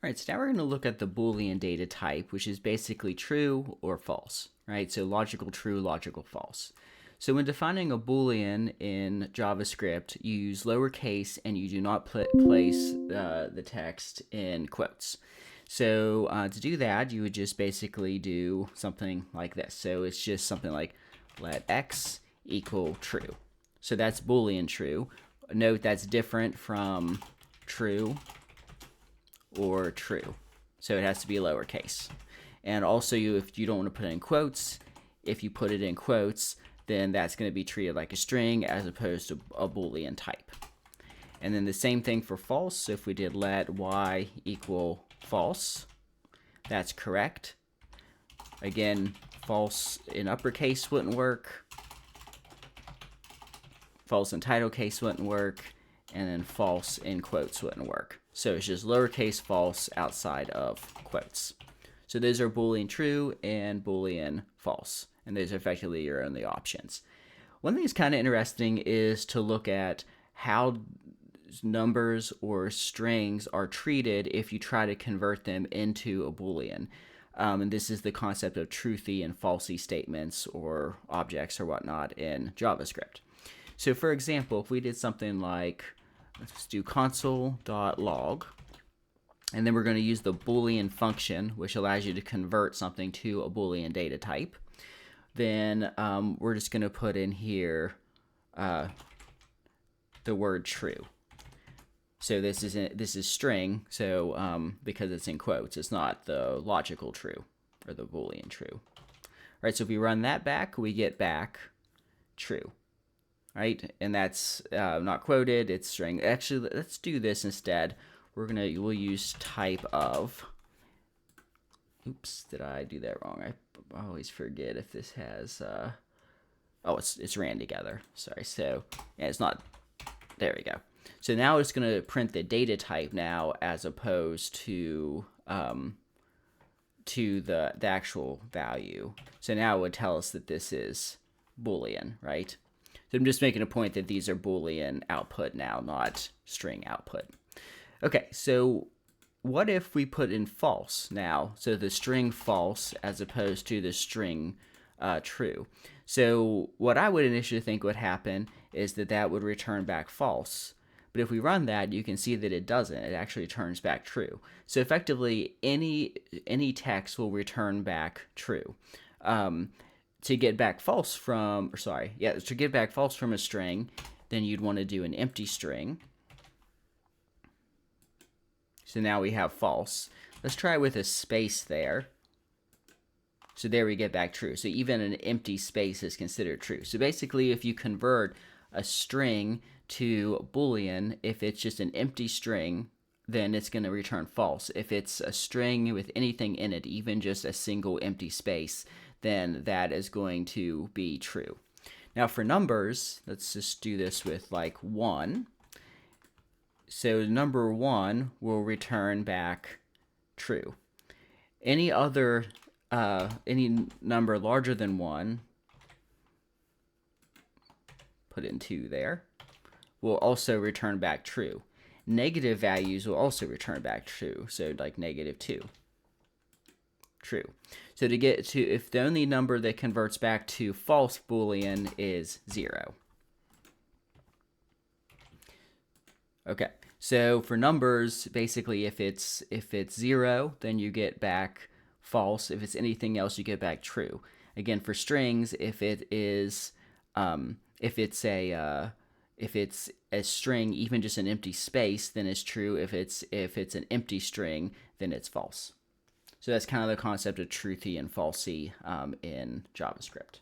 All right, so now we're going to look at the Boolean data type, which is basically true or false, right? So logical true, logical false. So when defining a Boolean in JavaScript, you use lowercase and you do not place the text in quotes. So to do that, you would just basically do something like this. So it's just something like let x equal true. So that's Boolean true. Note that's different from true or true. So it has to be lowercase. And also, if you don't want to put it in quotes, if you put it in quotes, then that's going to be treated like a string as opposed to a Boolean type. And then the same thing for false. So if we did let y equal false, that's correct. Again, false in uppercase wouldn't work. False in title case wouldn't work. And then false in quotes wouldn't work. So it's just lowercase false outside of quotes. So those are Boolean true and Boolean false. And those are effectively your only options. One thing that's kind of interesting is to look at how numbers or strings are treated if you try to convert them into a Boolean. And this is the concept of truthy and falsy statements or objects or whatnot in JavaScript. So for example, if we did something like, let's do console.log, and then we're going to use the Boolean function, which allows you to convert something to a Boolean data type. Then we're just going to put in here the word true. So this is string, so because it's in quotes, it's not the logical true or the Boolean true. All right, so if we run that back, we get back true. Right, and that's not quoted, it's string. Actually, let's do this instead. We'll use type of. Oops, did I do that wrong? I always forget if this has. Oh, it's ran together. Sorry. So yeah, it's not. There we go. So now it's going to print the data type now as opposed to the actual value. So now it would tell us that this is Boolean, right? So I'm just making a point that these are Boolean output now, not string output. Okay, so what if we put in false now? So the string false as opposed to the string true. So what I would initially think would happen is that would return back false. But if we run that, you can see that it doesn't. It actually turns back true. So effectively, any text will return back true. To get back false from, to get back false from a string, then you'd want to do an empty string. So now we have false. Let's try with a space there. So there we get back true. So even an empty space is considered true. So basically, if you convert a string to Boolean, if it's just an empty string, then it's going to return false. If it's a string with anything in it, even just a single empty space, then that is going to be true. Now for numbers, let's just do this with like 1. So number 1 will return back true. Any other, any number larger than 1, put in 2 there, will also return back true. Negative values will also return back true, so like -2. True. So to get to, if the only number that converts back to false Boolean is 0. Okay, so for numbers, basically if it's 0, then you get back false. If it's anything else, you get back true. Again, for strings, if it's a string, even just an empty space, then it's true. If it's an empty string, then it's false. So that's kind of the concept of truthy and falsy in JavaScript.